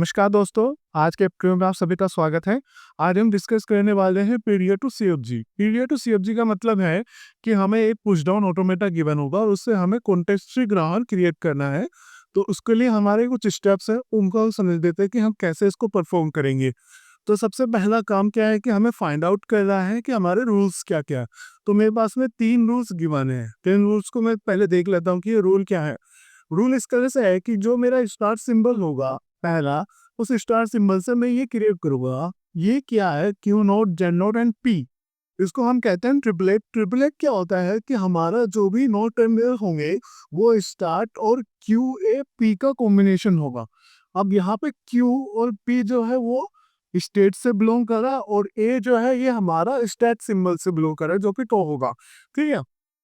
नमस्कार दोस्तों, आज के वीडियो में आप सभी का स्वागत है। आज हम डिस्कस करने वाले हैं PDA to CFG. PDA to CFG का मतलब है कि हमें एक पुश डाउन ऑटोमेटा गिवन होगा और उससे हमें कॉन्टेक्स्ट फ्री ग्रामर क्रिएट करना है। तो उसके लिए हमारे कुछ स्टेप्स हैं, उनको हम समझ लेते हैं कि हम कैसे इसको परफॉर्म करेंगे। तो सबसे पहला काम क्या है कि हमें फाइंड आउट करना है कि हमारे रूल्स क्या-क्या है। तो मेरे पास में 3 रूल्स गिवन हैं। 3 रूल्स को मैं पहले देख लेता हूँ कि ये रूल क्या है। रूल इस तरह से है कि जो मेरा स्टार सिंबल होगा पहला, उस स्टार सिंबल से मैं ये क्रिएट करूंगा। ये क्या है? Q naught, Z naught and P. इसको हम कहते हैं ट्रिपलेट। ट्रिपलेट क्या होता है कि हमारा जो भी नोट टर्मिनल होंगे वो स्टार्ट और क्यू ए पी का कॉम्बिनेशन होगा। अब यहाँ पे क्यू और पी जो है वो स्टेट से बिलोंग कर रहा है और ए जो है ये हमारा स्टेट सिंबल से बिलोंग कर रहा है जो कि टो होगा। ठीक है,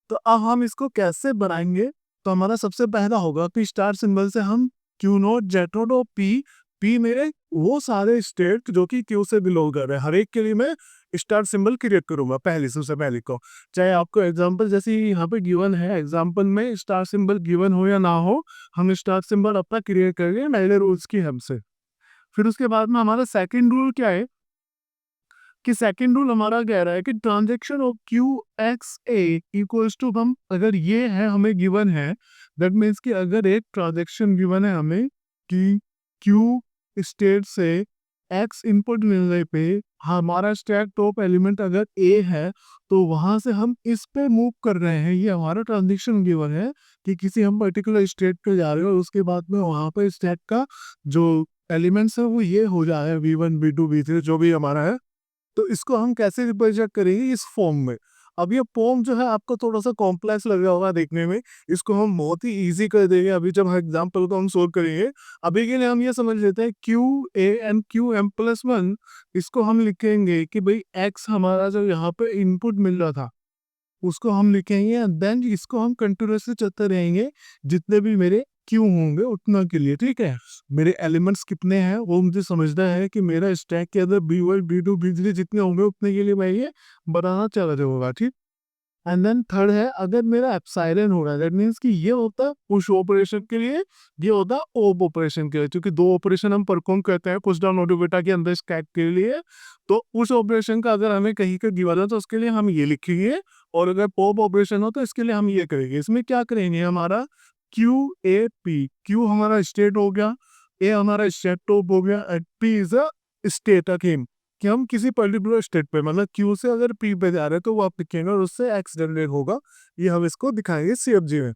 तो अब हम इसको कैसे बनाएंगे? तो हमारा सबसे पहला होगा कि स्टार सिंबल से हम क्यू नोट, जेड नोट और पी, पी मेरे वो सारे स्टेट जो कि क्यू से बिलोंग कर रहे हैं, हर एक के लिए मैं स्टार सिंबल क्रिएट करूंगा पहले सबसे पहले को। चाहे आपको एग्जांपल जैसे यहाँ पे गिवन है, एग्जांपल में स्टार सिंबल गिवन हो या ना हो, हम स्टार सिंबल अपना क्रिएट करेंगे पहले रूल्स की हेल्प से। फिर उसके बाद में हमारा सेकंड रूल क्या है कि सेकंड रूल हमारा कह रहा है कि transition of q x a equals to, हम अगर ये है हमें गिवन है, दैट मीन्स कि अगर एक ट्रांजेक्शन गिवन है हमें कि क्यू स्टेट से एक्स इनपुट मिलने पे हमारा स्टैक टॉप एलिमेंट अगर ए है तो वहां से हम इस पे मूव कर रहे हैं। ये हमारा ट्रांजेक्शन गिवन है कि किसी हम पर्टिकुलर स्टेट पे जा रहे हो और उसके बाद में वहां पे स्टैक का जो एलिमेंट्स है वो ये हो जाए V1 V2 V3 जो भी हमारा है। तो इसको हम कैसे रिप्रेजेंट करेंगे इस फॉर्म में। अब ये फॉर्म जो है आपको थोड़ा सा कॉम्प्लेक्स लग रहा होगा देखने में, इसको हम बहुत ही इजी कर देंगे अभी जब एग्जांपल को हम सोल्व करेंगे। अभी के लिए हम ये समझ लेते हैं q a and q m plus one, इसको हम लिखेंगे कि भाई एक्स हमारा जो यहाँ पे इनपुट मिल रहा था उसको हम लिखेंगे एंड देन इसको हम कंटिन्यूअसली चलते रहेंगे जितने भी मेरे क्यू होंगे उतना के लिए। ठीक है, मेरे एलिमेंट्स कितने हैं वो मुझे समझना है कि मेरा स्टैक के अंदर B1 B2 B3 जितने होंगे उतने के लिए मैं ये बनाना चला जाऊंगा। ठीक, एंड देन थर्ड है अगर मेरा एप्सिलॉन हो रहा है, दैट मीन्स कि ये होता है पुश ऑपरेशन के लिए, ये होता है ओप ऑपरेशन के लिए, क्योंकि दो ऑपरेशन हम परफॉर्म करते हैं पुश डाउन ऑटोमेटा के अंदर स्टैक के लिए। तो उस ऑपरेशन का अगर हमें कहीं का गिवन है तो उसके लिए हम ये लिखेंगे, और अगर पॉप ऑपरेशन हो तो इसके लिए हम ये करेंगे। इसमें क्या करेंगे, हमारा क्यू ए पी, क्यू हमारा स्टेट हो गया, ए हमारा स्टेट टॉप हो गया and P is a state again, कि हम किसी पर्टिकुलर स्टेट पे मतलब क्यू से अगर पी पे जा रहे हैं तो वो आप लिखेंगे और उससे एक्स जनरेट होगा। ये हम इसको दिखाएंगे सीएफजी में।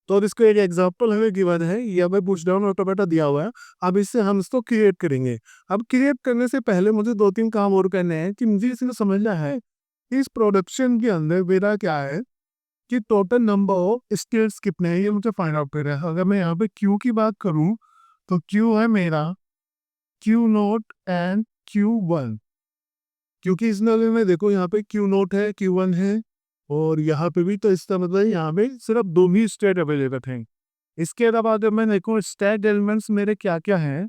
तो अब इसको एक एग्जांपल हमें गिवन है, ये हमें पुश डाउन ऑटोमेटा दिया हुआ है। अब इससे हम इसको क्रिएट करेंगे। अब क्रिएट करने से पहले मुझे 2-3 काम और करने हैं कि मुझे इसको समझना है कि इस प्रोडक्शन के अंदर मेरा क्या है कि टोटल नंबर ऑफ स्टेट्स कितने हैं, ये मुझे फाइंड आउट करना है। अगर मैं यहाँ पे क्यू की बात करूँ तो क्यू है मेरा Q note and Q one, क्योंकि इस नॉलेज में देखो यहाँ पे क्यू नोट है, क्यू वन है और यहाँ पे भी, तो इसका मतलब यहाँ पे सिर्फ 2 ही स्टेट अवेलेबल हैं। इसके अलावा अगर मैं देखूँ स्टैक एलिमेंट्स मेरे क्या क्या हैं,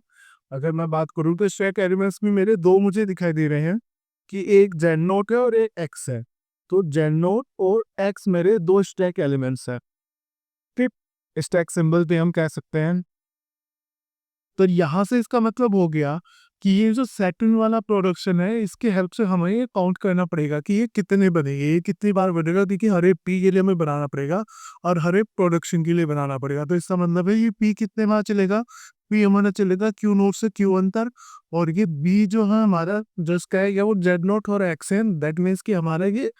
अगर मैं बात करूँ तो स्टैक एलिमेंट्स में मेरे 2 मुझे दिखाई दे रहे हैं कि एक जेड नोट है और एक एक्स है। तो जेड नोट और एक्स मेरे 2 स्टैक एलिमेंट्स है। ठीक, स्टैक सिंबल पे हम कह सकते हैं। तो यहाँ से इसका मतलब हो गया कि ये जो सेकंड वाला प्रोडक्शन है इसके हेल्प से हमें ये काउंट करना पड़ेगा कि ये कितने बनेंगे, ये कितनी बार बनेगा, क्योंकि हर एक पी के लिए हमें बनाना पड़ेगा और हर एक प्रोडक्शन के लिए बनाना पड़ेगा। तो इसका मतलब है ये पी कितने बार चलेगा, पी हमारा चलेगा क्यू नोट से क्यू वन तक, और ये बी जो है हमारा जिसका है वो जेड नोट और एक्स है, दैट मीन्स कि हमारा ये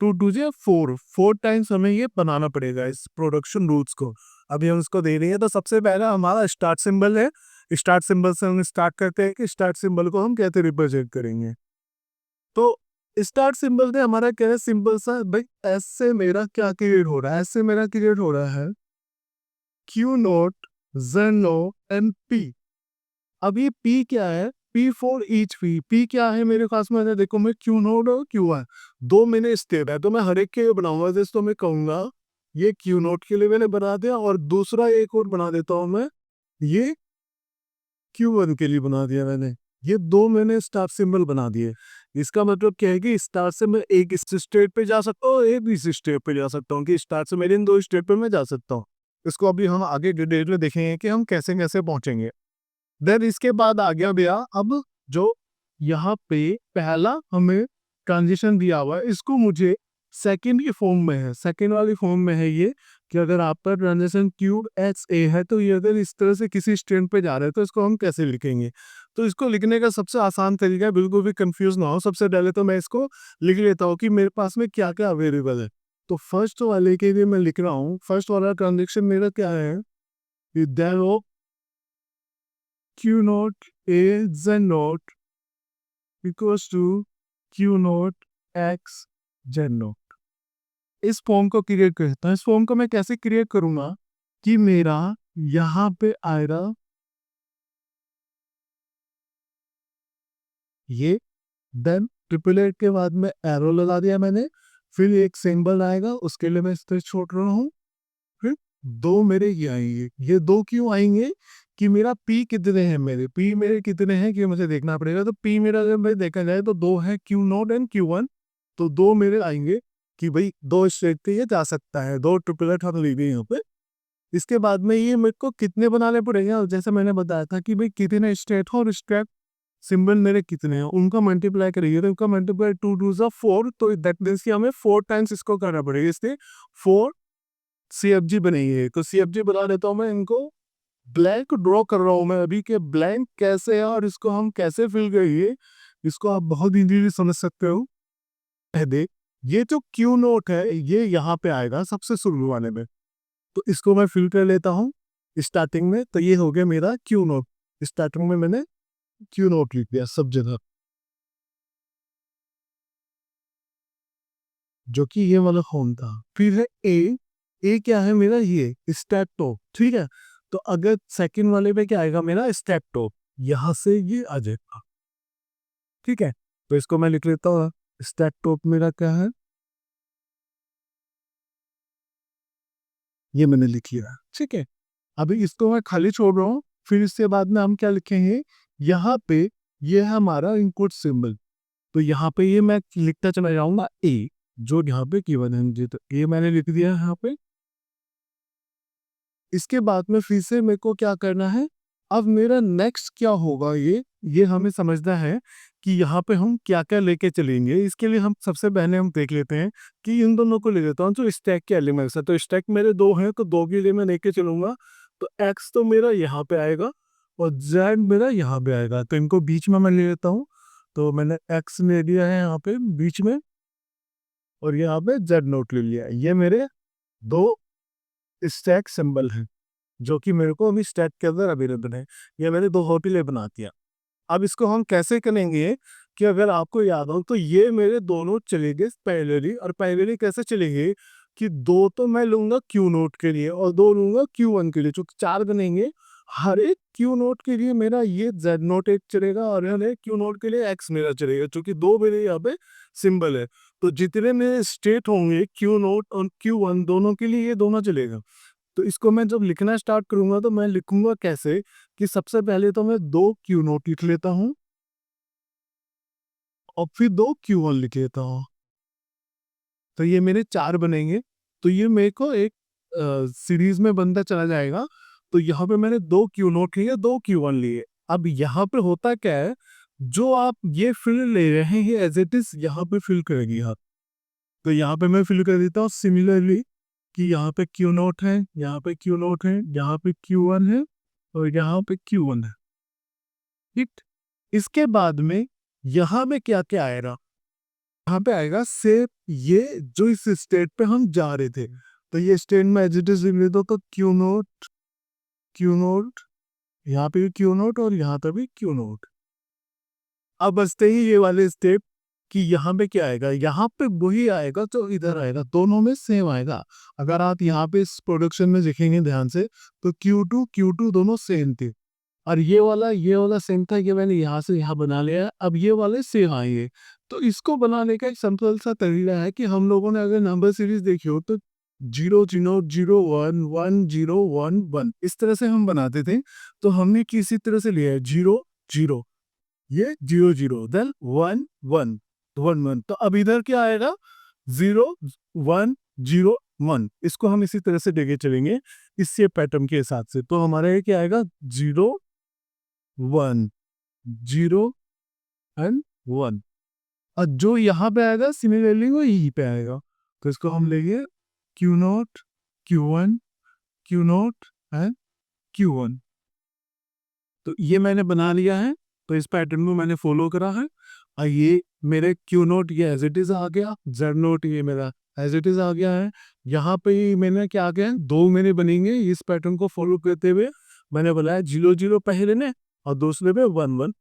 2 4 4 टाइम्स हमें ये बनाना पड़ेगा इस प्रोडक्शन रूल्स को। अभी हम इसको दे रहे हैं, तो सबसे पहला हमारा स्टार्ट सिंबल है। स्टार्ट सिंबल से हम स्टार्ट करते हैं कि स्टार्ट सिंबल को हम कैसे रिप्रेजेंट करेंगे। तो स्टार्ट सिंबल से हमारा क्या है, सिंपल सा भाई, एस से मेरा क्या क्रिएट हो रहा है, एस से मेरा क्रिएट हो रहा है Q naught, Z naught and P. अब ये पी क्या है, P for each P, P क्या है मेरे पास में है, देखो मैं क्यू नोट और क्यू वन, 2 मैंने स्टेट है तो मैं हर एक के लिए बनाऊंगा। जैसे तो मैं कहूंगा ये क्यू नोट के लिए मैंने बना दिया और दूसरा एक और बना देता हूं मैं, ये Q1 के लिए बना दिया मैंने। ये 2 मैंने स्टार सिंबल बना दिए। इसका मतलब क्या है कि स्टार से मैं एक इस स्टेट पे जा सकता हूँ, एक इस स्टेट पे जा सकता हूँ, कि स्टार से मेरे इन 2 स्टेट पे मैं जा सकता हूँ। इसको अभी हम आगे डिटेल में देखेंगे कि हम कैसे-कैसे पहुँचेंगे। देन इसके बाद आ गया भैया अब जो यहाँ पे पहला हमें ट्रांजिशन दिया हुआ है, इसको मुझे सेकंड की फॉर्म में है, सेकंड वाली फॉर्म में है ये, कि अगर आपका ट्रांजिशन क्यूब एच ए है तो ये अगर इस तरह से किसी स्टैंड पे जा रहा है तो इसको हम कैसे लिखेंगे। तो इसको लिखने का सबसे आसान तरीका है, बिल्कुल भी कंफ्यूज ना हो, सबसे पहले तो मैं इसको लिख लेता हूँ कि मेरे पास में क्या क्या अवेलेबल है। तो फर्स्ट वाले के लिए मैं लिख रहा हूँ, फर्स्ट वाला ट्रांजेक्शन मेरा क्या है, Q naught A Z naught equals to Q naught X Z naught। इस फॉर्म को क्रिएट करता हूँ। इस फॉर्म को मैं कैसे क्रिएट करूंगा कि मेरा यहाँ पे आएगा ये, देन ट्रिपल एट के बाद में एरो लगा दिया मैंने, फिर एक सिंबल आएगा उसके लिए मैं स्पेस छोड़ रहा हूँ, फिर दो मेरे ये आएंगे। ये दो क्यों आएंगे कि मेरा पी कितने हैं, मेरे पी मेरे कितने हैं कि मुझे देखना पड़ेगा। तो पी मेरा अगर मैं देखा जाए तो दो है, Q not and Q one. तो दो मेरे आएंगे कि भाई दो स्टेट पे ये जा सकता है, दो ट्रिपलेट हम ले गए यहाँ पे। इसके बाद में ये मेरे को कितने बनाने पड़ेंगे, और जैसे मैंने बताया था कि भाई कितने स्टेट हो और स्टेट सिंबल मेरे कितने हैं उनका मल्टीप्लाई करिए, तो उनका मल्टीप्लाई टू टू सा फोर, तो दैट मीन्स कि हमें 4 टाइम्स इसको करना पड़ेगा, इसलिए 4 CFG बनेगी। तो CFG बना देता हूँ मैं, इनको ब्लैंक ड्रॉ कर रहा हूँ मैं अभी, के ब्लैंक कैसे है और इसको हम कैसे फिल करेंगे, इसको आप बहुत इजीली समझ सकते हो। देख, ये जो क्यू नोट है ये यहाँ पे आएगा सबसे शुरू वाले में, तो इसको मैं फिल कर लेता हूँ स्टार्टिंग में। तो ये हो गया मेरा क्यू नोट, स्टार्टिंग में मैंने क्यू नोट लिख दिया सब जगह, जो कि ये वाला होम था। फिर है ए, ए क्या है मेरा, ये स्टेप टॉप, ठीक है। तो अगर सेकंड वाले पे क्या आएगा मेरा स्टेप टॉप, यहां से ये आ जाएगा, ठीक है। तो इसको मैं लिख लेता हूँ, स्टेप टॉप मेरा क्या है, ये मैंने लिख लिया, ठीक है। अभी इसको मैं खाली छोड़ रहा हूँ, फिर इसके बाद में हम क्या लिखेंगे, यहाँ पे ये है हमारा इनपुट सिंबल। तो यहाँ पे ये मैं लिखता चला जाऊंगा ए, जो यहाँ पे कीवर्ड है जी, तो ए मैंने लिख दिया है यहाँ पे। इसके बाद में फिर से मेरे को क्या करना है, अब मेरा नेक्स्ट क्या होगा, ये हमें समझना है कि यहाँ पे हम क्या क्या लेके चलेंगे। इसके लिए हम सबसे पहले हम देख लेते हैं कि इन दोनों को ले लेता हूँ जो स्टैक के एलिमेंट्स है। तो स्टैक मेरे दो हैं, तो दो के लिए मैं लेके चलूंगा। तो एक्स तो मेरा यहाँ पे आएगा और जेड मेरा यहाँ पे आएगा, तो इनको बीच में मैं ले लेता हूँ। तो मैंने एक्स ले लिया है यहाँ पे बीच में, और यहाँ पे जेड नोट ले लिया है। ये मेरे दो स्टैक सिंबल हैं जो कि मेरे को अभी स्टैक के अंदर अवेलेबल है। ये मैंने दो होटलें बना दिया। अब इसको हम कैसे करेंगे कि अगर आपको याद हो तो ये मेरे दोनों चलेंगे पैरेलली, और पैरेलली कैसे चलेंगे कि दो तो मैं लूंगा क्यू नोट के लिए और दो लूंगा क्यू वन के लिए, चूंकि चार बनेंगे। हर एक क्यू नोट के लिए मेरा ये जेड नोट एक चलेगा और हर एक क्यू नोट के लिए एक्स मेरा चलेगा, क्योंकि दो मेरे यहाँ पे सिंबल है। तो जितने मेरे स्टेट होंगे क्यू नोट और क्यू वन दोनों के लिए ये दोनों चलेगा। तो इसको मैं जब लिखना स्टार्ट करूंगा तो मैं लिखूंगा कैसे कि सबसे पहले तो मैं दो क्यू नोट लिख लेता हूँ और फिर दो क्यू वन लिख लेता हूँ, तो ये मेरे चार बनेंगे। तो ये मेरे को एक सीरीज में बनता चला जाएगा। तो यहाँ पे मैंने दो क्यू नोट लिए, दो क्यू वन लिए। अब यहाँ पे होता क्या है, जो आप ये फिल ले रहे हैं एज इट इज यहाँ पे फिल करेगी आप। तो यहाँ पे मैं फिल कर देता हूँ सिमिलरली कि यहाँ पे क्यू नोट है, यहाँ पे क्यू नोट है, यहाँ पे क्यू वन है और यहाँ पे क्यू वन है, ठीक। इसके बाद में यहाँ में क्या क्या आएगा, यहाँ पे आएगा से ये जो इस स्टेट पे हम जा रहे थे। तो ये स्टेट में एज इट इज लिख देता हूं, तो क्यू नोट, क्यू नोट, यहाँ पे भी क्यू नोट और यहाँ पे भी क्यू नोट। अब बचते ही ये वाले स्टेप कि यहाँ पे क्या आएगा, यहाँ पे वही आएगा जो इधर आएगा, दोनों में सेम आएगा। अगर आप यहाँ पे इस प्रोडक्शन में देखेंगे ध्यान से तो Q2 दोनों सेम थे, और ये वाला सेम था, ये मैंने यहाँ से यहाँ बना लिया। अब ये वाले सेम आएंगे। तो इसको बनाने का एक सिंपल सा तरीका है कि हम लोगों ने अगर नंबर सीरीज देखी हो तो 0 0 0 1 1 0 1 1 इस तरह से हम बनाते थे। तो हमने किसी तरह से लिया है 0 0, ये 0 0, देन 1 1 1 1। तो अब इधर क्या आएगा 0 1 0 1, इसको हम इसी तरह से देखे चलेंगे इससे पैटर्न के हिसाब से। तो हमारा ये क्या आएगा 0 1, 0 एंड 1। और जो यहाँ पे आएगा सिमिलरली वो यहीं पे आएगा, तो इसको हम लेंगे Q0, Q1, Q0 and Q1। तो ये मैंने बना लिया है, तो इस पैटर्न को मैंने फॉलो करा है। और ये मेरे Q0 ये एज इट इज आ गया, Z0 ये मेरा एज इट इज आ गया है। यहाँ पे ही मैंने क्या किया है, दो मेरे बनेंगे इस पैटर्न को फॉलो करते हुए। मैंने बनाया 0 0 पहले ने और दूसरे पे 1 1।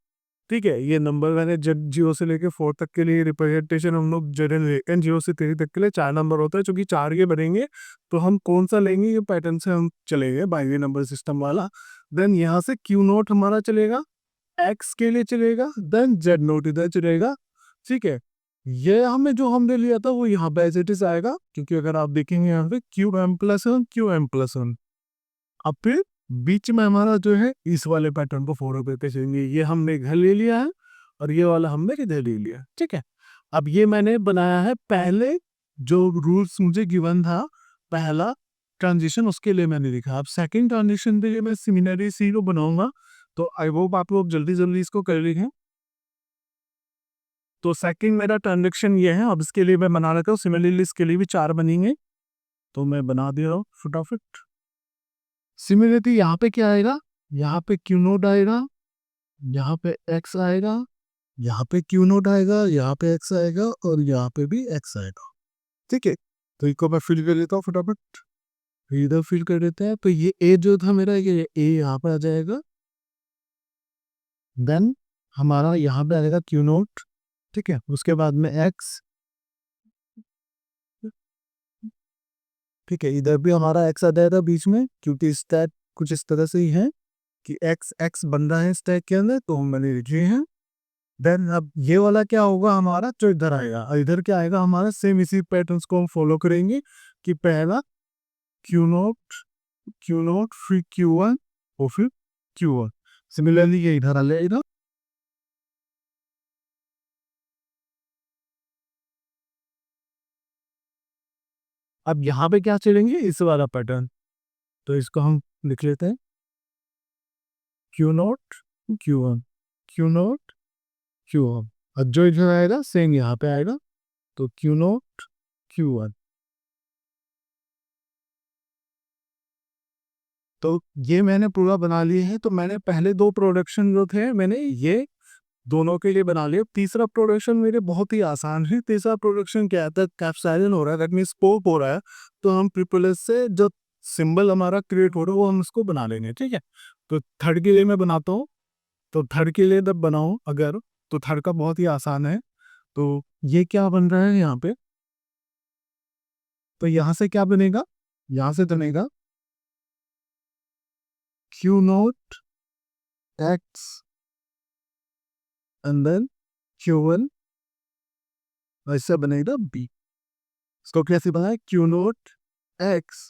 ठीक है, ये नंबर मैंने जब 0 से लेके 4 तक के लिए रिप्रेजेंटेशन हम लोग जनरल 0 से 3 तक के लिए 4 नंबर होता है, क्योंकि 4 ये बनेंगे। तो हम कौन सा लेंगे, ये पैटर्न से हम चलेंगे बाइनरी नंबर सिस्टम वाला। देन यहाँ से Q0 हमारा चलेगा, X के लिए चलेगा, देन Z0 इधर चलेगा। ठीक है, ये हमें जो हमने लिया था वो यहाँ पे एज इट इज आएगा, क्योंकि अगर आप देखेंगे यहाँ पे QM+1 QM+1। अब फिर बीच में हमारा जो है इस वाले पैटर्न को फॉलो करते चलेंगे। ये हमने इधर ले लिया है और ये वाला हमने इधर ले लिया। ठीक है, अब ये मैंने बनाया है पहले जो रूल्स मुझे गिवन था, पहला ट्रांजिशन उसके लिए मैंने लिखा। अब सेकंड ट्रांजिशन के लिए मैं सिमिलरली सी को बनाऊंगा, तो आई होप आप लोग जल्दी जल्दी इसको कर लेंगे। तो सेकंड मेरा ट्रांजेक्शन ये है। अब इसके लिए मैं बना लेता हूँ, सिमिलरली इसके लिए भी 4 बनेंगे, तो मैं बना दे रहा हूँ फटाफट। सिमिलरली यहाँ पे क्या आएगा, यहाँ पे Q0 आएगा, यहाँ पे X आएगा, यहाँ पे Q0 आएगा, यहाँ पे X आएगा और यहाँ पे भी X आएगा। ठीक है, तो इसको मैं फिल कर लेता हूँ फटाफट। इधर फिल कर देते हैं। तो ये A जो था मेरा, ये A यहाँ पे आ जाएगा। देन हमारा यहाँ पे आएगा Q0। ठीक है, उसके बाद में X। ठीक है, इधर भी हमारा X आ जाएगा बीच में, क्योंकि स्टैक कुछ इस तरह से ही है कि X बन रहा है स्टैक के अंदर, तो हम मैंने लिखे हैं। देन अब ये वाला क्या होगा हमारा, जो इधर आएगा, और इधर क्या आएगा हमारा, सेम इसी पैटर्न्स को हम फॉलो करेंगे कि पहला Q0 Q0 फिर Q1 और फिर Q1। सिमिलरली ये इधर आ जाएगा। अब यहाँ पे क्या चलेंगे, इस वाला पैटर्न, तो इसको हम लिख लेते हैं Q0 Q1 Q0 Q1। और जो इधर आएगा सेम यहाँ पे आएगा, तो Q0 Q1। तो ये मैंने पूरा बना लिए हैं। तो मैंने पहले 2 प्रोडक्शन जो थे मैंने ये दोनों के लिए बना लिए। तीसरा प्रोडक्शन मेरे बहुत ही आसान है। तीसरा प्रोडक्शन क्या आता है, कैप्साइलिन हो रहा है, दैट मीन्स पोप हो रहा है, तो हम ट्रिपल से जो सिंबल हमारा क्रिएट हो रहा है वो हम इसको बना लेंगे। ठीक है, तो थर्ड के लिए मैं बनाता हूँ। तो थर्ड के लिए जब बनाऊँ अगर, तो थर्ड का बहुत ही आसान है। तो ये क्या बन रहा है यहाँ पे, तो यहाँ से क्या बनेगा, यहाँ से बनेगा Q0 X and then Q1, ऐसा बनेगा B। इसको कैसे बनाए, Q0 X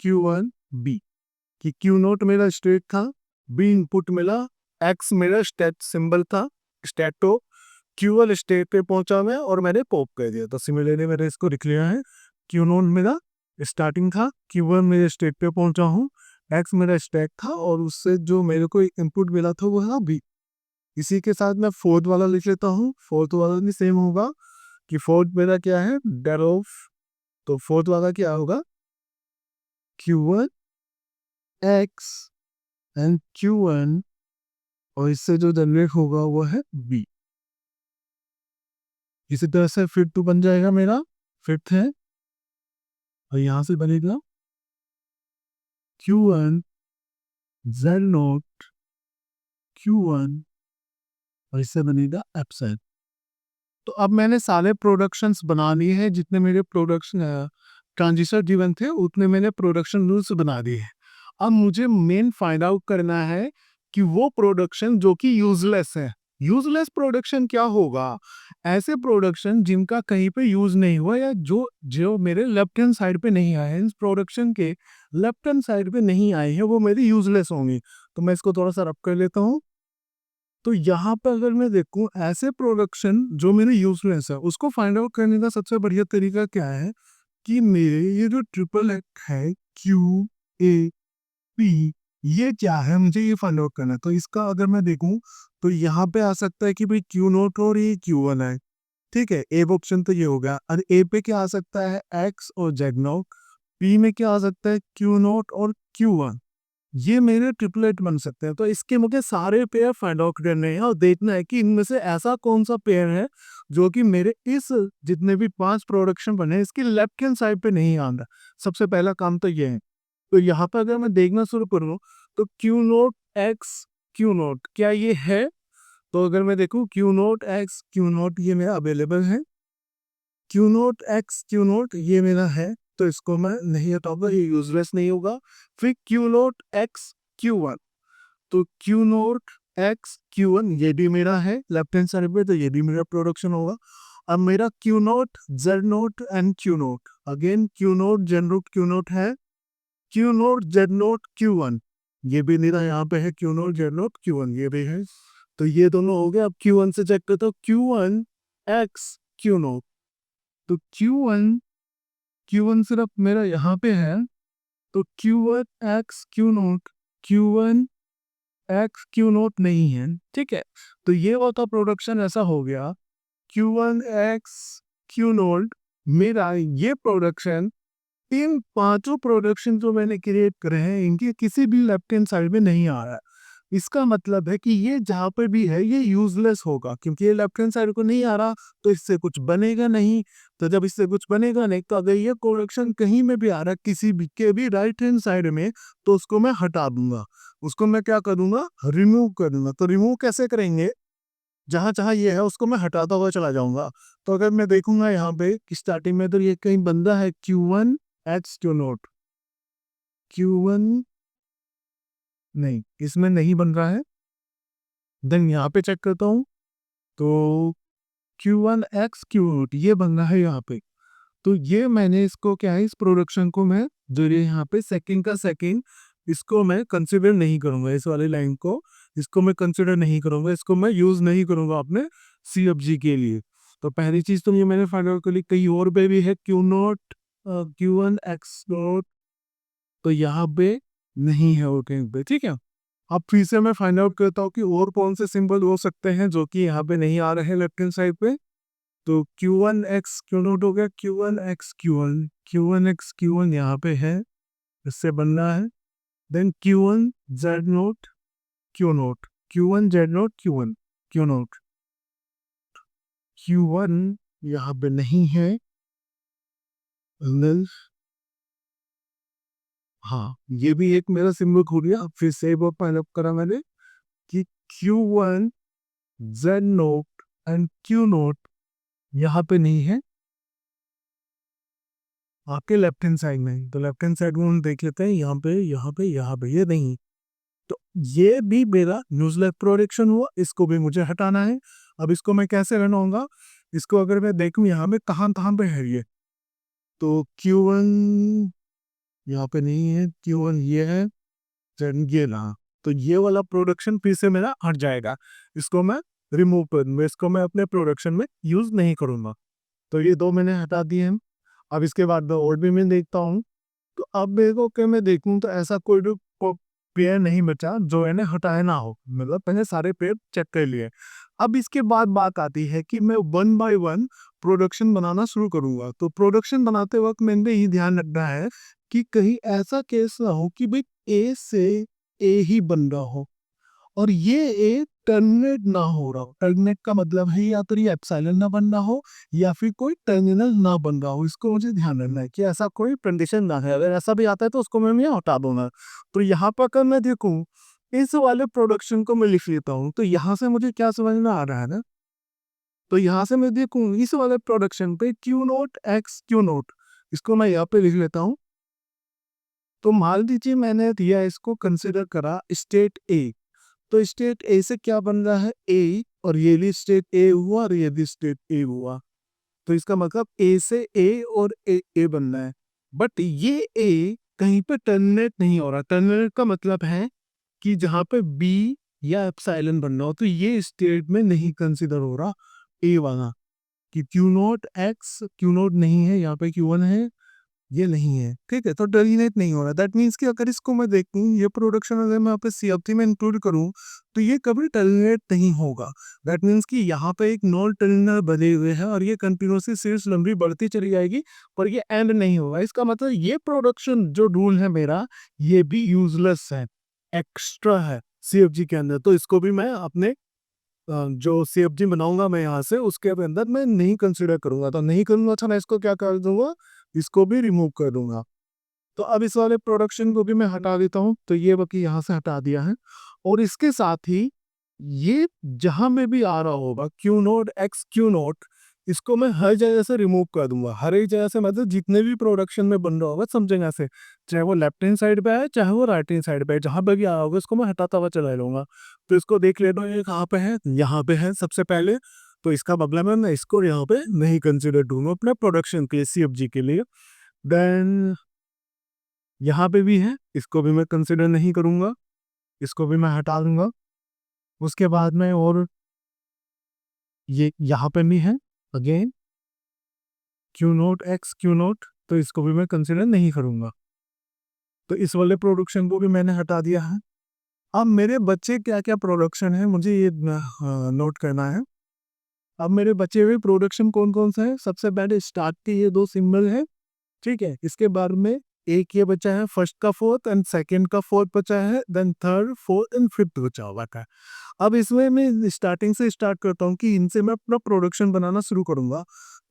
Q1 B, कि Q0 मेरा स्टेट था, B इनपुट मिला, X मेरा स्टेट सिंबल था, स्टेटो, Q1 स्टेट पे पहुंचा मैं और मैंने पॉप कर दिया। तो सिमिलरली मैंने इसको लिख लिया है, Q0 मेरा स्टार्टिंग था, Q1 मेरे स्टेट पे पहुंचा हूँ, X मेरा स्टैक था और उससे जो मेरे को इनपुट मिला था वो है B। इसी के साथ मैं फोर्थ वाला लिख लेता हूँ। फोर्थ वाला भी सेम होगा कि फोर्थ मेरा क्या है, डेरोफ। तो फोर्थ वाला क्या होगा, Q1 X एंड Q1, और इससे जो जनरेट होगा वो है B। इसी तरह से फिफ्थ टू बन जाएगा मेरा, फिफ्थ है, और यहाँ से बनेगा Q1 Z0 Q1, और इससे बनेगा एप्सेट। तो अब मैंने सारे प्रोडक्शंस बना लिए हैं, जितने मेरे प्रोडक्शन ट्रांजिस्टर गिवन थे उतने मैंने प्रोडक्शन रूल्स बना दिए हैं। अब मुझे मेन फाइंड आउट करना है कि वो प्रोडक्शन जो कि यूजलेस है। यूजलेस प्रोडक्शन क्या होगा, ऐसे प्रोडक्शन जिनका कहीं पे यूज नहीं हुआ या जो जो मेरे लेफ्ट हैंड साइड पे नहीं आए हैं, इस प्रोडक्शन के लेफ्ट हैंड साइड पे नहीं आए हैं, वो मेरी यूजलेस होंगी। तो मैं इसको थोड़ा सा रब कर लेता हूँ। तो यहाँ पर अगर मैं देखूं ऐसे प्रोडक्शन जो मेरे यूजलेस है, उसको फाइंड आउट करने का सबसे बढ़िया तरीका क्या है कि मेरे ये जो ट्रिपल एक्ट है Q A P ये क्या है, मुझे ये फाइंड आउट करना है। तो इसका अगर मैं देखूं तो यहाँ पे आ सकता है कि भाई क्यू नोट और ये क्यू वन है, ठीक है। ए ऑप्शन तो ये हो गया। और ए पे क्या आ सकता है, एक्स और जेड नोट। बी में क्या आ सकता है, क्यू नोट और क्यू वन। ये मेरे ट्रिपलेट बन सकते हैं। तो इसके मुझे सारे पेयर फाइंड आउट करने हैं और देखना है कि इनमें से ऐसा कौन सा पेयर है जो कि मेरे इस जितने भी 5 प्रोडक्शन बने हैं, इसकी लेफ्ट हैंड साइड पे नहीं आ रहा। सबसे पहला काम तो ये है। तो यहाँ पर अगर मैं देखना शुरू करूँ तो Q naught X Q note क्या ये है। तो अगर मैं देखूँ Q naught X Q note ये मेरा अवेलेबल है। Q naught X Q note ये मेरा है, तो इसको मैं नहीं हटाऊंगा, ये यूजलेस नहीं होगा। फिर Q naught X Q one, तो Q naught X Q one ये भी मेरा है लेफ्ट हैंड साइड पे, तो ये भी मेरा प्रोडक्शन होगा। अब मेरा Q naught Z naught and Q naught, again Q naught Z naught Q naught है। Q naught Z naught Q one ये भी मेरा यहाँ पे है, Q naught Z naught Q one ये भी है। तो ये दोनों हो गए। अब क्यू वन से चेक करता हूँ, Q one X Q note. तो क्यू वन सिर्फ मेरा यहाँ पे है। तो Q one X Q naught, Q one X Q note नहीं है, ठीक है। तो ये वाला प्रोडक्शन ऐसा हो गया, Q one X Q note. मेरा ये प्रोडक्शन, इन पांचों प्रोडक्शन जो मैंने क्रिएट करे हैं, इनके किसी भी लेफ्ट हैंड साइड में नहीं आ रहा है। इसका मतलब है कि ये जहाँ पर भी है ये यूजलेस होगा, क्योंकि ये लेफ्ट हैंड साइड को नहीं आ रहा, तो इससे कुछ बनेगा नहीं। तो जब इससे कुछ बनेगा नहीं, तो अगर ये प्रोडक्शन कहीं में भी आ रहा है किसी भी के भी राइट हैंड साइड में, तो उसको मैं हटा दूंगा। उसको मैं क्या करूंगा, रिमूव कर दूंगा। तो रिमूव कैसे करेंगे, जहां जहां ये है उसको मैं हटाता हुआ चला जाऊंगा। तो अगर मैं देखूंगा यहाँ पे स्टार्टिंग में, तो ये कहीं बंदा है Q one X Q naught, Q one नहीं, इसमें नहीं बन रहा है। देन यहाँ पे चेक करता हूँ तो Q one X Q note ये बन रहा है यहाँ पे। तो ये मैंने इसको क्या है, इस प्रोडक्शन को मैं जो ये यहाँ पे सेकंड का सेकंड, इसको मैं कंसिडर नहीं करूंगा। इस वाली लाइन को, इसको मैं कंसिडर नहीं करूंगा, इसको मैं यूज नहीं करूंगा अपने CFG के लिए। तो पहली चीज तो ये मैंने फाइंड आउट कर ली। कहीं और पे भी है Q naught Q one x note, तो यहाँ पे नहीं है और कहीं पे, ठीक है। अब फिर से मैं फाइंड आउट करता हूँ कि और कौन से सिंबल हो सकते हैं जो कि यहाँ पे नहीं आ रहे हैं लेफ्ट हैंड साइड पे। तो Q one X Q naught हो गया, Q one X Q one, Q one X Q one यहाँ पे है, इससे बनना है। Then Q one Z naught Q naught, Q one Z naught Q one Q naught, Q one यहाँ पे नहीं है। Then, हाँ ये भी एक मेरा सिंबल खो गया। फिर से वो फाइंड आउट करा मैंने कि Q one Z naught and Q note यहाँ पे नहीं है आपके लेफ्ट हैंड साइड में। तो लेफ्ट हैंड साइड में हम देख लेते हैं, यहाँ पे यहाँ पे यहाँ पे ये नहीं। तो ये भी मेरा न्यूज़लेस प्रोडक्शन हुआ, इसको भी मुझे हटाना है। अब इसको मैं कैसे हटाऊंगा, इसको अगर मैं देखूं यहाँ पे कहाँ कहाँ पे है ये, तो Q1 यहाँ पे नहीं है, Q1 ये है, then ये रहा। तो ये वाला प्रोडक्शन फिर से मेरा हट जाएगा, इसको मैं रिमूव कर दूंगा, इसको मैं अपने प्रोडक्शन में यूज नहीं करूंगा। तो ये दो मैंने हटा दिए हैं। अब इसके बाद मैं और भी मैं देखता हूँ। तो अब मेरे को क्या, मैं देखूं तो ऐसा कोई भी पेयर नहीं बचा जो इन्हें हटाया ना हो, मतलब मैंने सारे पेयर चेक कर लिए। अब इसके बाद बात आती है कि मैं वन बाय वन प्रोडक्शन बनाना शुरू करूंगा। तो प्रोडक्शन बनाते वक्त मैंने ये ध्यान रखना है कि कहीं ऐसा केस ना हो कि भाई ए से ए ही बन रहा हो और ये ए टर्मिनेट ना हो रहा हो। टर्मिनेट का मतलब है या तो ये एप्सिलॉन ना बन रहा हो या फिर कोई टर्मिनल ना बन रहा हो। इसको मुझे ध्यान रखना है कि ऐसा कोई कंडीशन ना है। अगर ऐसा भी आता है तो उसको मैं यहाँ हटा दूंगा। तो यहाँ पर अगर मैं देखूँ, इस वाले प्रोडक्शन को मैं लिख लेता हूँ, तो यहाँ से मुझे क्या समझ में आ रहा है ना, तो यहाँ से मैं देखूँ इस वाले प्रोडक्शन पे Q naught X Q note, इसको मैं यहाँ पे लिख लेता हूँ। तो मान लीजिए मैंने दिया, इसको कंसिडर करा स्टेट ए। तो स्टेट ए से क्या बन रहा है, ए, और ये भी स्टेट ए हुआ और ये भी स्टेट ए हुआ। तो इसका मतलब ए से ए और ए बनना है। बट ये ए कहीं पे टर्मिनेट नहीं हो रहा। टर्मिनेट का मतलब है कि जहां पे बी या एप्सिलॉन बनना हो, तो ये स्टेट में नहीं कंसिडर हो रहा ए वाला। कि Q naught X Q note नहीं है, यहाँ पे क्यू वन है, ये नहीं है, ठीक है, तो टर्मिनेट नहीं हो रहा। दैट मीन्स कि अगर इसको मैं देखूं, ये प्रोडक्शन अगर मैं यहाँ पे सीएफटी में इंक्लूड करूं, तो ये कभी टर्मिनेट नहीं होगा। दैट मीन्स कि यहाँ पे एक नॉन टर्मिनल बने हुए हैं और ये कंटिन्यूसली सीरीज लंबी बढ़ती चली जाएगी, पर ये एंड नहीं होगा। इसका मतलब ये प्रोडक्शन जो रूल है मेरा, ये भी यूजलेस है, एक्स्ट्रा है सीएफजी के अंदर। तो इसको भी मैं अपने जो सीएफजी बनाऊंगा मैं यहाँ से, उसके अंदर मैं नहीं कंसिडर करूंगा। तो नहीं करूंगा, अच्छा मैं इसको क्या कर दूंगा, इसको भी रिमूव कर दूंगा। तो अब इस वाले प्रोडक्शन को भी मैं हटा देता हूँ, तो ये बाकी यहाँ से हटा दिया है। और इसके साथ ही ये जहां में भी आ रहा होगा Q naught X Q note, इसको मैं हर जगह से रिमूव कर दूंगा। हर एक जगह से मतलब जितने भी प्रोडक्शन में बन रहा होगा सब जगह से, चाहे वो लेफ्ट हैंड साइड पे है चाहे वो राइट हैंड साइड पे है, जहां पे भी आ रहा होगा इसको मैं हटाता हुआ चला लूंगा। तो इसको देख लेता हूँ, ये कहाँ पे है, यहाँ पे है सबसे पहले। तो इसका मतलब है मैं इसको यहाँ पे नहीं कंसिडर दूंगा अपने प्रोडक्शन के लिए, सीएफजी के लिए। देन यहाँ पे भी है, इसको भी मैं कंसिडर नहीं करूंगा, इसको भी मैं हटा दूंगा। उसके बाद में और ये यहाँ पे भी है again Q naught X Q note, तो इसको भी मैं कंसिडर नहीं करूंगा। तो इस वाले प्रोडक्शन को भी मैंने हटा दिया है। अब मेरे बच्चे क्या क्या प्रोडक्शन है मुझे ये नोट करना है। अब मेरे बचे हुए प्रोडक्शन कौन कौन सा है, सबसे पहले स्टार्ट के ये दो सिंबल है, ठीक है। इसके बाद में एक ये बचा है फर्स्ट का फोर्थ एंड सेकंड का फोर्थ बचा है, then third fourth and fifth बचा हुआ है। अब इसमें मैं स्टार्टिंग से स्टार्ट करता हूँ कि इनसे मैं अपना प्रोडक्शन बनाना शुरू करूंगा।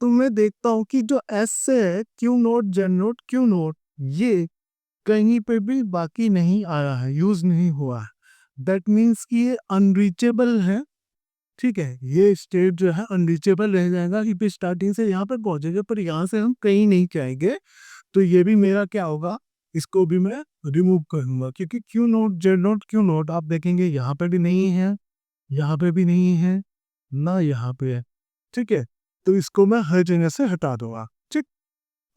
तो मैं देखता हूँ कि जो एस से है Q naught Z naught Q note, ये कहीं पे भी बाकी नहीं आया है, यूज नहीं हुआ है। दैट मीन्स कि ये अनरीचेबल है, ठीक है। ये स्टेट जो है अनरीचेबल रह जाएगा कि स्टार्टिंग से यहाँ पर पहुंचेगा, पर यहाँ से हम कहीं नहीं जाएंगे। तो ये भी मेरा क्या होगा, इसको भी मैं रिमूव करूंगा, क्योंकि Q naught Z naught Q note आप देखेंगे यहाँ पे भी नहीं है, यहाँ पे भी नहीं है, ना यहाँ पे है, ठीक है। तो इसको मैं हर जगह से हटा दूंगा, ठीक।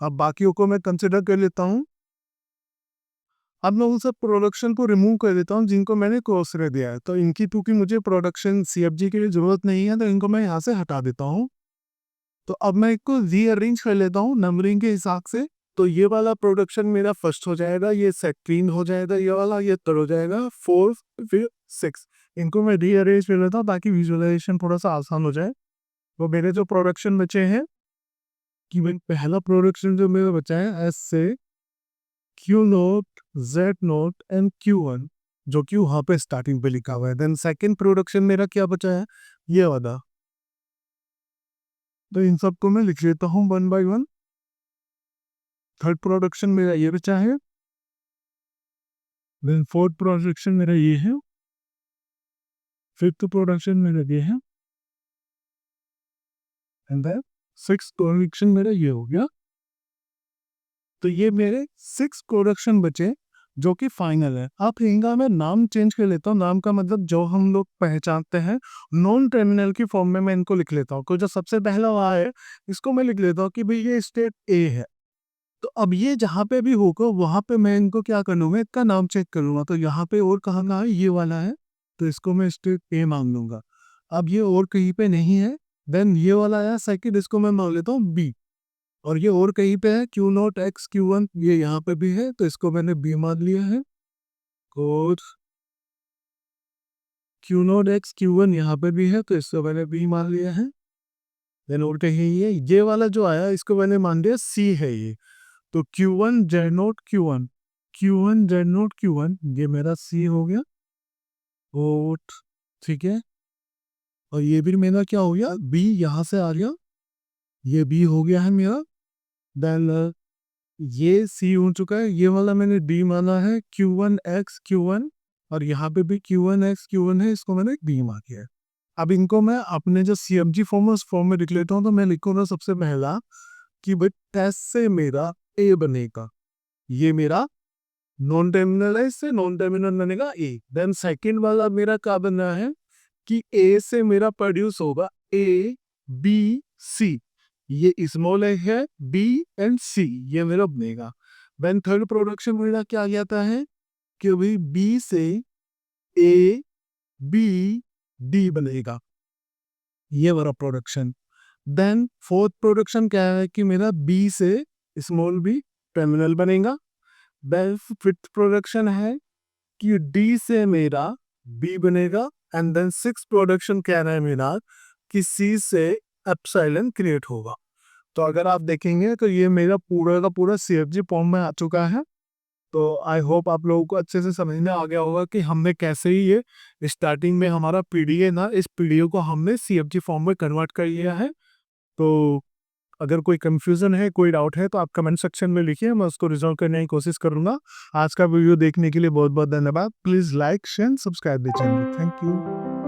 अब बाकियों को मैं कंसिडर कर लेता हूँ। अब मैं उन सब प्रोडक्शन को रिमूव कर देता हूँ जिनको मैंने क्रॉस कर दिया है। तो इनकी क्योंकि मुझे प्रोडक्शन सीएफजी के लिए जरूरत नहीं है, तो इनको मैं यहाँ से हटा देता हूँ। तो अब मैं इसको रीअरेंज कर लेता हूँ नंबरिंग के हिसाब से। तो ये वाला प्रोडक्शन मेरा फर्स्ट हो जाएगा, ये सेकंड हो जाएगा, ये वाला ये थर्ड हो जाएगा, फोर्थ फिर सिक्स। इनको मैं रीअरेंज कर लेता हूँ ताकि विजुअलाइजेशन थोड़ा सा आसान हो जाए। तो मेरे जो प्रोडक्शन बचे हैं, कि भाई पहला प्रोडक्शन जो मेरा बचा है एस से Q naught Z naught and Q one, जो कि वहां पे स्टार्टिंग पे लिखा हुआ है। देन सेकंड प्रोडक्शन मेरा क्या बचा है, ये वाला। तो इन सबको मैं लिख लेता हूँ one by one. Third production मेरा ये बचा है, देन फोर्थ प्रोडक्शन मेरा ये है, फिफ्थ प्रोडक्शन मेरा ये है, एंड देन सिक्स प्रोडक्शन मेरा ये हो गया। तो ये मेरे सिक्स प्रोडक्शन बचे जो कि फाइनल है। अब इनका मैं नाम चेंज कर लेता हूँ। नाम का मतलब जो हम लोग पहचानते हैं नॉन टर्मिनल की फॉर्म में मैं इनको लिख लेता हूँ। तो जो सबसे पहला वहाँ है, इसको मैं लिख लेता हूँ कि भाई ये स्टेट ए है। तो अब ये जहाँ पे भी होगा वहाँ पे मैं इनको क्या कर लूँगा, इसका नाम चेक कर लूँगा। तो यहाँ पे और कहाँ का है, ये वाला है, तो इसको मैं स्टेट ए मान लूँगा। अब ये और कहीं पे नहीं है, देन ये वाला है सेकंड, इसको मैं मान लेता हूँ बी। और ये और कहीं पे है Q not x Q one, ये यहाँ पे भी है, तो इसको मैंने बी मान लिया है। और Q not x Q one यहाँ पे भी है, तो इसको मैंने बी मान लिया है। देन और कहीं ये वाला जो आया इसको मैंने मान लिया सी है ये। तो Q one Z naught Q one, Q one Z naught Q one, ये मेरा सी हो गया। और ठीक है, और ये भी मेरा क्या हो गया, बी यहाँ से आ गया, ये बी हो गया है मेरा। देन ये सी हो चुका है, ये वाला मैंने डी माना है, Q one X Q one, और यहाँ पे भी Q one X Q one है, इसको मैंने डी मान किया है। अब इनको मैं अपने जो सीएमजी फॉर्म है उस फॉर्म में लिख लेता हूँ। तो मैं लिखूंगा सबसे पहला कि भाई टेस्ट से मेरा ए बनेगा, ये मेरा नॉन टर्मिनल है, इससे नॉन टर्मिनल बनेगा ए। देन सेकंड वाला मेरा क्या बनना है कि ए से मेरा प्रोड्यूस होगा ए बी सी, ये स्मॉल ए है, बी एंड सी ये मेरा बनेगा। देन थर्ड प्रोडक्शन मेरा क्या जाता है कि भाई बी से ए बी डी बनेगा, ये मेरा प्रोडक्शन। देन फोर्थ प्रोडक्शन क्या है कि मेरा बी से स्मॉल बी टर्मिनल बनेगा। देन फिफ्थ प्रोडक्शन है कि डी से मेरा बी बनेगा एंड देन सिक्स प्रोडक्शन कह रहा है मेरा कि सी से एप्सिलॉन क्रिएट होगा। तो अगर आप देखेंगे तो ये मेरा पूरा का पूरा सीएफजी फॉर्म में आ चुका है। तो आई होप आप लोगों को अच्छे से समझ में आ गया होगा कि हमने कैसे ही ये स्टार्टिंग में हमारा पीडीए ना, इस पीडीए को हमने सीएफजी फॉर्म में कन्वर्ट कर लिया है। तो अगर कोई कंफ्यूजन है, कोई डाउट है तो आप कमेंट सेक्शन में लिखिए, मैं उसको रिजॉल्व करने की कोशिश करूंगा। आज का वीडियो देखने के लिए बहुत बहुत धन्यवाद। Please like share subscribe the channel. Thank you.